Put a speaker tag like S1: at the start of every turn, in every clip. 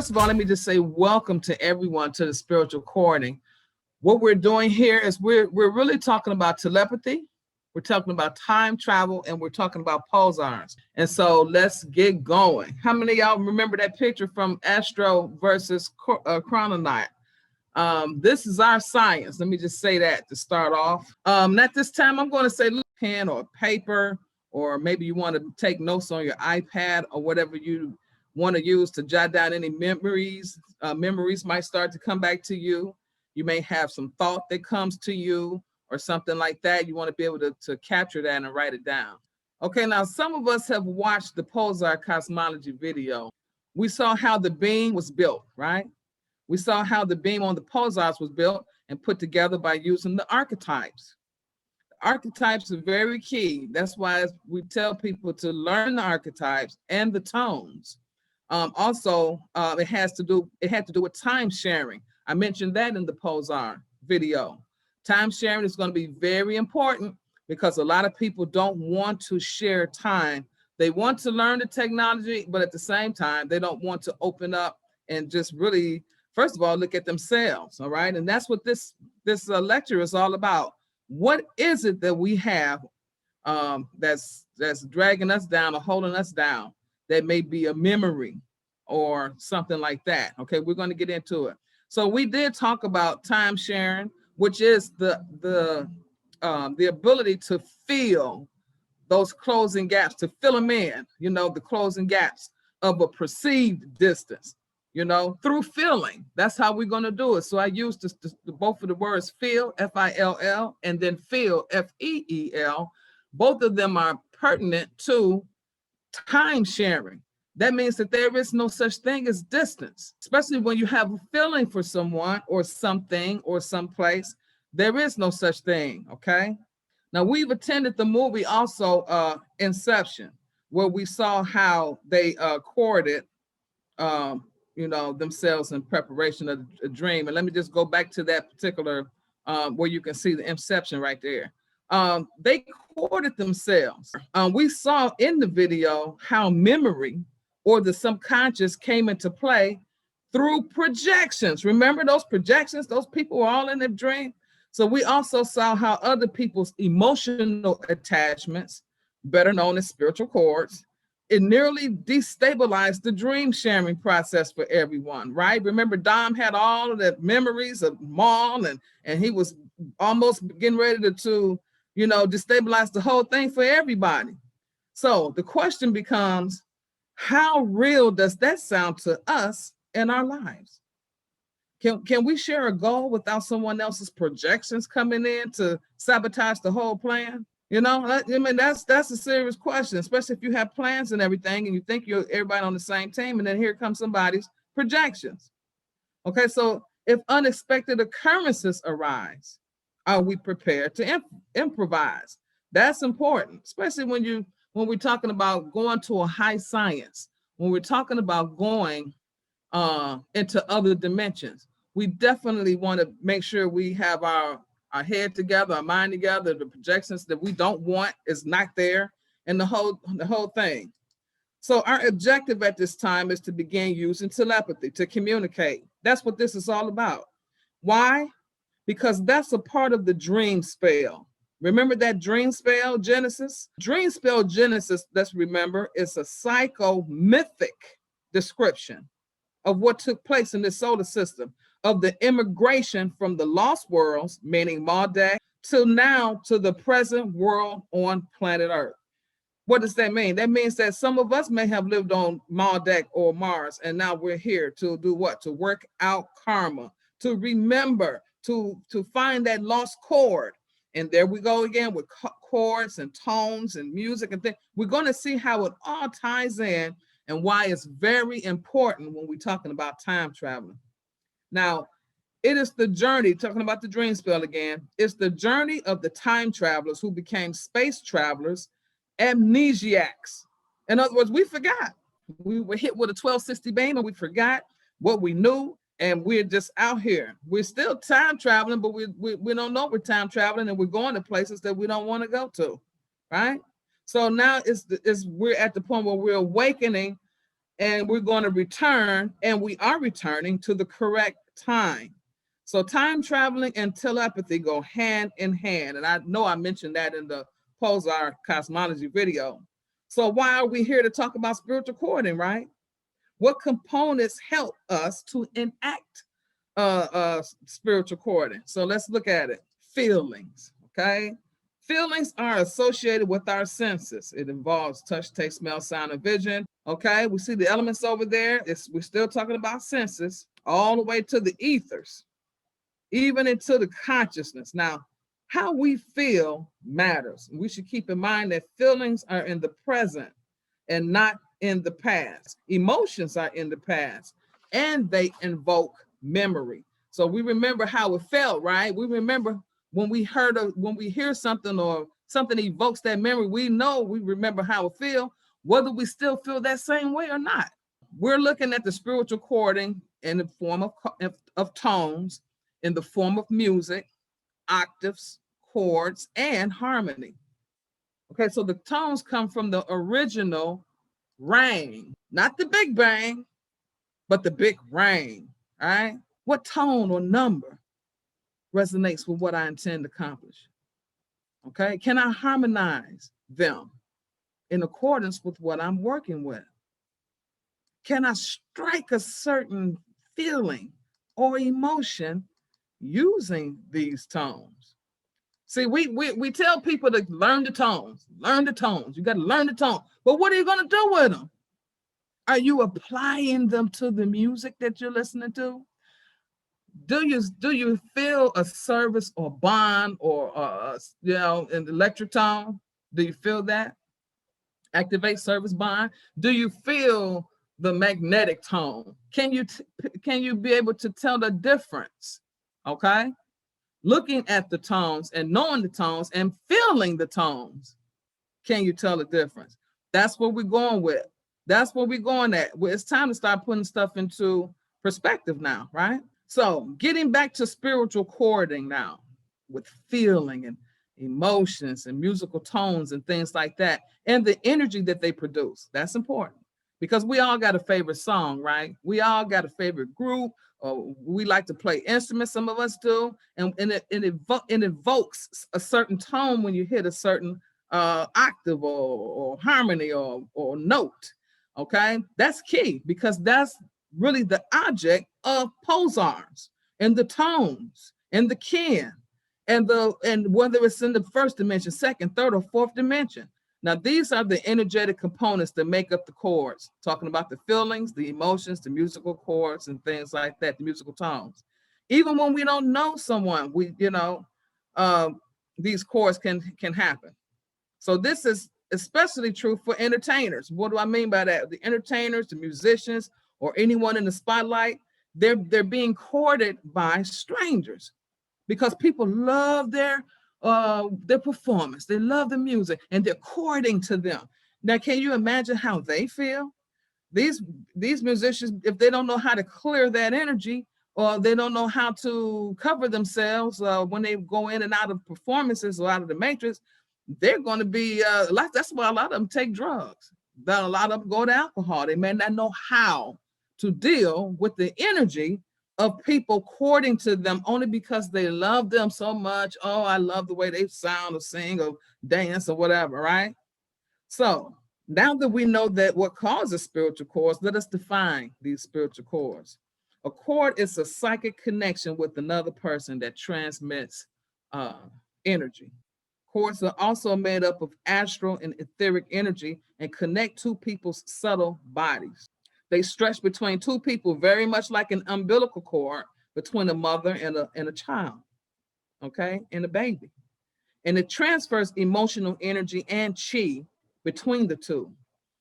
S1: first of all, let me just say welcome to everyone to the Spiritual Courting. What we're doing here is we're really talking about telepathy, we're talking about time travel, and we're talking about pulsars. And so let's get going. How many of y'all remember that picture from Astro versus Chrononaut? This is our science. Let me just say that to start off. At this time, I'm going to say pen or paper, or maybe you want to take notes on your iPad or whatever you want to use to jot down any memories. Memories might start to come back to you. You may have some thought that comes to you or something like that. You want to be able to capture that and write it down. Okay, now some of us have watched the pulsar cosmology video. We saw how the beam was built, right? We saw how the beam on the pulsars was built and put together by using the archetypes. The archetypes are very key. That's why we tell people to learn the archetypes and the tones. It had to do with time sharing. I mentioned that in the pulsar video. Time sharing is going to be very important because a lot of people don't want to share time. They want to learn the technology, but at the same time, they don't want to open up and just really, first of all, look at themselves. All right. And that's what this lecture is all about. What is it that we have that's dragging us down or holding us down? That may be a memory or something like that. Okay, we're going to get into it. So we did talk about time sharing, which is the ability to fill those closing gaps, to fill them in, the closing gaps of a perceived distance, through filling. That's how we're going to do it. So I used both of the words fill, F-I-L-L, and then feel, F-E-E-L. Both of them are pertinent to time sharing. That means that there is no such thing as distance, especially when you have a feeling for someone or something or someplace. There is no such thing, okay? Now, we've attended the movie also, Inception, where we saw how they courted, themselves in preparation of a dream. And let me just go back to that particular, where you can see the Inception right there. They courted themselves. We saw in the video how memory or the subconscious came into play through projections. Remember those projections? Those people were all in their dream. So we also saw how other people's emotional attachments, better known as spiritual cords, it nearly destabilized the dream sharing process for everyone, right? Remember, Dom had all of the memories of Maul, and he was almost getting ready to destabilize the whole thing for everybody. So the question becomes, how real does that sound to us in our lives? Can we share a goal without someone else's projections coming in to sabotage the whole plan? That's a serious question, especially if you have plans and everything and you think you're everybody on the same team, and then here comes somebody's projections. Okay, so if unexpected occurrences arise, are we prepared to improvise? That's important, especially when we're talking about going to a high science, when we're talking about going into other dimensions. We definitely want to make sure we have our head together, our mind together, the projections that we don't want is not there, and the whole thing. So our objective at this time is to begin using telepathy to communicate. That's what this is all about. Why? Because that's a part of the dream spell. Remember that dream spell Genesis? Dream spell Genesis, let's remember, is a psychomythic description of what took place in the solar system, of the immigration from the lost worlds, meaning Marduk, till now to the present world on planet Earth. What does that mean? That means that some of us may have lived on Marduk or Mars, and now we're here to do what? To work out karma, to remember, to find that lost chord. And there we go again with chords and tones and music and things. We're going to see how it all ties in and why it's very important when we're talking about time traveling. Now, it is the journey, talking about the dream spell again, it's the journey of the time travelers who became space travelers, amnesiacs. In other words, we forgot. We were hit with a 1260 beam and we forgot what we knew, and we're just out here. We're still time traveling, but we don't know we're time traveling, and we're going to places that we don't want to go to, right? So now we're at the point where we're awakening and we're going to return, and we are returning to the correct time. So time traveling and telepathy go hand in hand. And I know I mentioned that in the Pulsar cosmology video. So why are we here to talk about spiritual coding, right? What components help us to enact spiritual coding? So let's look at it. Feelings, okay? Feelings are associated with our senses. It involves touch, taste, smell, sound, and vision. Okay, we see the elements over there. We're still talking about senses, all the way to the ethers, even into the consciousness. Now, how we feel matters. We should keep in mind that feelings are in the present and not in the past. Emotions are in the past, and they invoke memory. So we remember how it felt, right? We remember when we hear something or something evokes that memory, we remember how it feels, whether we still feel that same way or not. We're looking at the spiritual chording in the form of tones, in the form of music, octaves, chords, and harmony. Okay, so the tones come from the original ring, not the Big Bang, but the big ring, all right? What tone or number resonates with what I intend to accomplish? Okay, can I harmonize them in accordance with what I'm working with? Can I strike a certain feeling or emotion using these tones? See, we tell people to learn the tones, learn the tones. You got to learn the tone. But what are you going to do with them? Are you applying them to the music that you're listening to? Do you feel a service or bond or an electric tone? Do you feel that? Activate service bond. Do you feel the magnetic tone? Can you be able to tell the difference? Okay, looking at the tones and knowing the tones and feeling the tones, can you tell the difference? That's what we're going with. That's what we're going at. It's time to start putting stuff into perspective now, right? So getting back to spiritual chording now with feeling and emotions and musical tones and things like that, and the energy that they produce. That's important because we all got a favorite song, right? We all got a favorite group, or we like to play instruments. Some of us do, and it evokes a certain tone when you hit a certain octave or harmony or note. Okay, that's key because that's really the object of pulsars and the tones and the kin and whether it's in the first dimension, second, third, or fourth dimension. Now, these are the energetic components that make up the chords, talking about the feelings, the emotions, the musical chords, and things like that, the musical tones. Even when we don't know someone, these chords can happen. So this is especially true for entertainers. What do I mean by that? The entertainers, the musicians, or anyone in the spotlight, they're being courted by strangers because people love their performance. They love the music, and they're courting to them. Now, can you imagine how they feel? These musicians, if they don't know how to clear that energy, or they don't know how to cover themselves when they go in and out of performances or out of the matrix, they're going to be that's why a lot of them take drugs. A lot of them go to alcohol. They may not know how to deal with the energy of people courting to them only because they love them so much. Oh, I love the way they sound or sing or dance or whatever, right? So now that we know that what causes spiritual chords, let us define these spiritual chords. A chord is a psychic connection with another person that transmits energy. Chords are also made up of astral and etheric energy and connect two people's subtle bodies. They stretch between two people very much like an umbilical cord between a mother and a child, okay, and a baby. And it transfers emotional energy and chi between the two.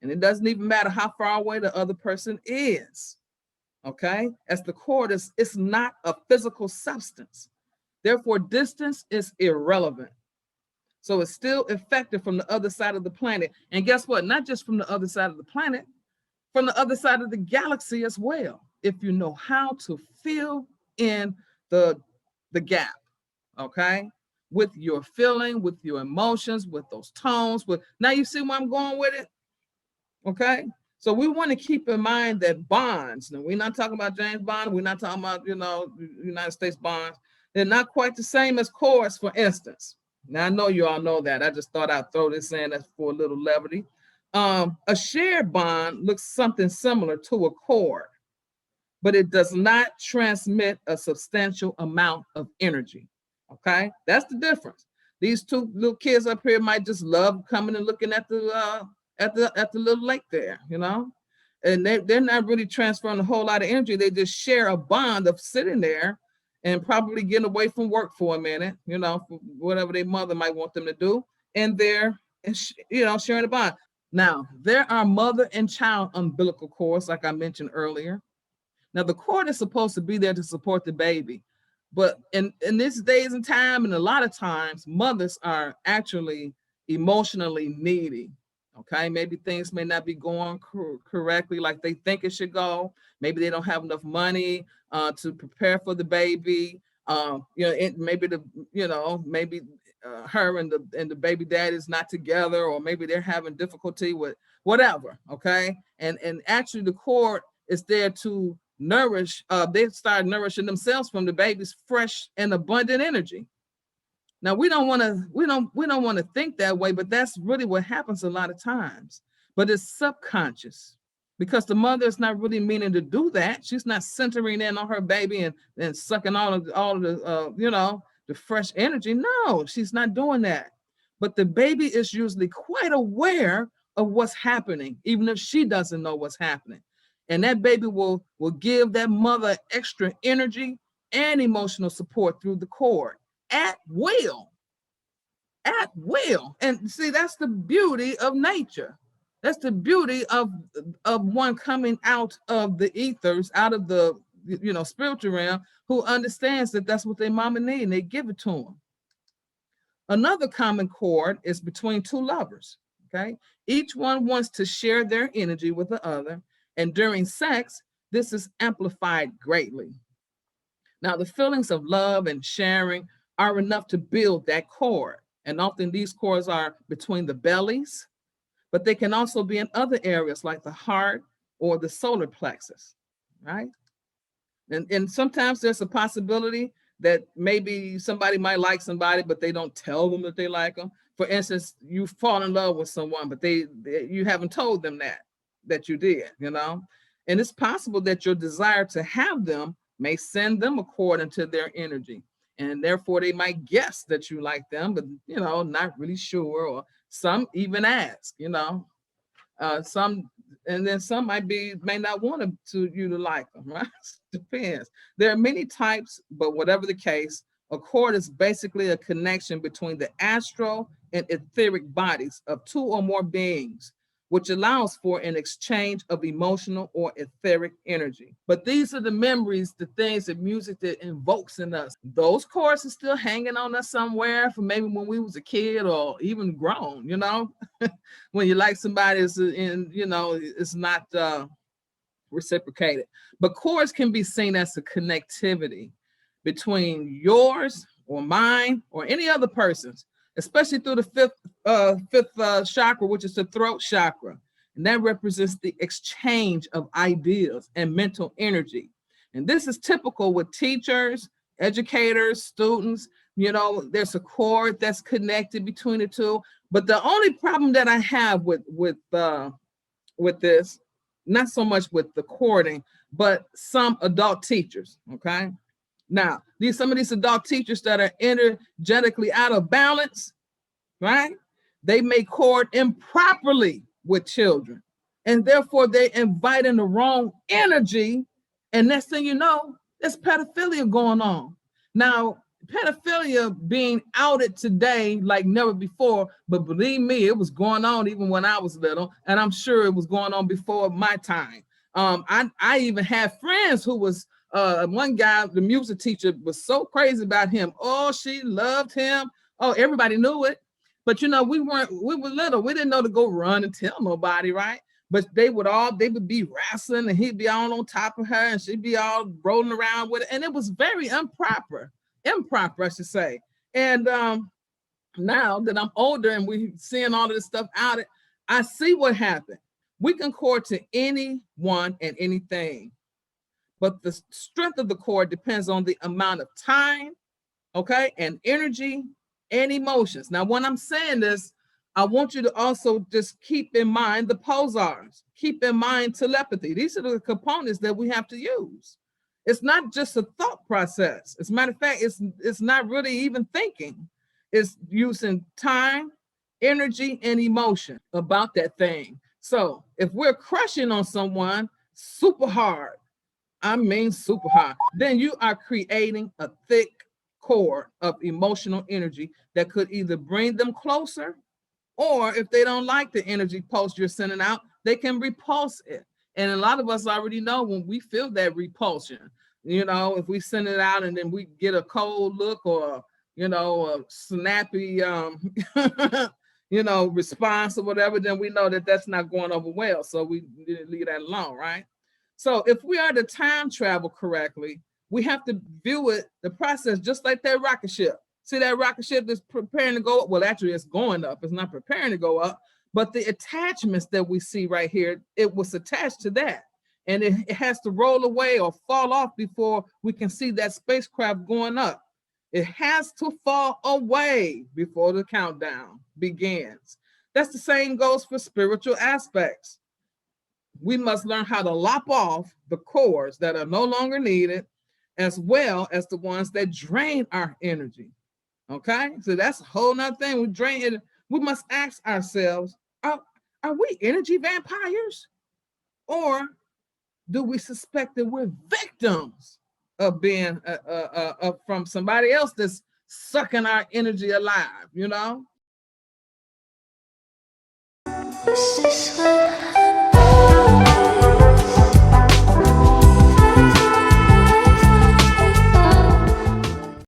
S1: And it doesn't even matter how far away the other person is, okay, as the cord it's not a physical substance. Therefore, distance is irrelevant. So it's still effective from the other side of the planet. And guess what? Not just from the other side of the planet, from the other side of the galaxy as well, if you know how to fill in the gap, okay? With your feeling, with your emotions, with those tones. Now you see where I'm going with it, okay? So we want to keep in mind that bonds, now we're not talking about James Bond, we're not talking about, United States bonds. They're not quite the same as chords, for instance. Now I know you all know that. I just thought I'd throw this in as for a little levity. A shared bond looks something similar to a chord, but it does not transmit a substantial amount of energy. Okay, that's the difference. These two little kids up here might just love coming and looking at the little lake there, and they're not really transferring a whole lot of energy. They just share a bond of sitting there and probably getting away from work for a minute, for whatever their mother might want them to do, and they're sharing a bond. Now there are mother and child umbilical cords, like I mentioned earlier. Now the cord is supposed to be there to support the baby, but in this days and time, and a lot of times, mothers are actually emotionally needy. Okay, maybe things may not be going correctly like they think it should go. Maybe they don't have enough money to prepare for the baby. Maybe her and the baby dad is not together, or maybe they're having difficulty with whatever. Okay, and actually the cord is there to nourish. They start nourishing themselves from the baby's fresh and abundant energy. Now we don't want to think that way, but that's really what happens a lot of times. But it's subconscious, because the mother is not really meaning to do that. She's not centering in on her baby and sucking all of the fresh energy. No, she's not doing that. But the baby is usually quite aware of what's happening, even if she doesn't know what's happening. And that baby will give that mother extra energy and emotional support through the cord at will. At will. And see, that's the beauty of nature. That's the beauty of one coming out of the ethers, out of the spiritual realm, who understands that that's what their mama need, and they give it to them. Another common cord is between two lovers. Okay, each one wants to share their energy with the other, and during sex, this is amplified greatly. Now, the feelings of love and sharing are enough to build that cord. And often these cords are between the bellies, but they can also be in other areas like the heart or the solar plexus, right? And sometimes there's a possibility that maybe somebody might like somebody, but they don't tell them that they like them. For instance, you fall in love with someone, but you haven't told them that you did, And it's possible that your desire to have them may send them according to their energy. And therefore they might guess that you like them, but not really sure, or some even ask, some, and then some may not want you to like them, right? Depends. There are many types, but whatever the case, a cord is basically a connection between the astral and etheric bodies of two or more beings, which allows for an exchange of emotional or etheric energy. But these are the memories, the things, the music that invokes in us. Those chords are still hanging on us somewhere from maybe when we was a kid or even grown, when you like somebody, it's not reciprocated. But chords can be seen as a connectivity between yours or mine or any other person's, especially through the fifth chakra, which is the throat chakra. And that represents the exchange of ideas and mental energy. And this is typical with teachers, educators, students. There's a cord that's connected between the two. But the only problem that I have with this, not so much with the cording, but some adult teachers, okay? Now, some of these adult teachers that are energetically out of balance, right? They may cord improperly with children, and therefore they invite in the wrong energy, and next thing you know, there's pedophilia going on. Now, pedophilia being outed today like never before, but believe me, it was going on even when I was little, and I'm sure it was going on before my time. I even had friends who was one guy, the music teacher, was so crazy about him. Oh, she loved him. Oh, everybody knew it. But we were little. We didn't know to go run and tell nobody, right? But they would be wrestling, and he'd be all on top of her, and she'd be all rolling around with it. And it was very improper, I should say. And now that I'm older and we seeing all of this stuff out, I see what happened. We can cord to anyone and anything, but the strength of the cord depends on the amount of time, okay, and energy and emotions. Now, when I'm saying this, I want you to also just keep in mind the pulsars, keep in mind telepathy. These are the components that we have to use. It's not just a thought process. As a matter of fact, it's not really even thinking. It's using time, energy, and emotion about that thing. So if we're crushing on someone super hard, I mean super hard, then you are creating a thick cord of emotional energy that could either bring them closer, or if they don't like the energy pulse you're sending out, they can repulse it. And a lot of us already know when we feel that repulsion, you know, if we send it out and then we get a cold look or, you know, a snappy, you know, response or whatever, then we know that that's not going over well. So we leave that alone, right? So if we are to time travel correctly, we have to view it, the process, just like that rocket ship. See that rocket ship that's preparing to go up? Well, actually, it's going up. It's not preparing to go up, but the attachments that we see right here, it was attached to that. And it has to roll away or fall off before we can see that spacecraft going up. It has to fall away before the countdown begins. That's the same goes for spiritual aspects. We must learn how to lop off the cords that are no longer needed, as well as the ones that drain our energy. Okay, so that's a whole nother thing. We drain it. We must ask ourselves, are we energy vampires? Or do we suspect that we're victims of being from somebody else that's sucking our energy alive, you know?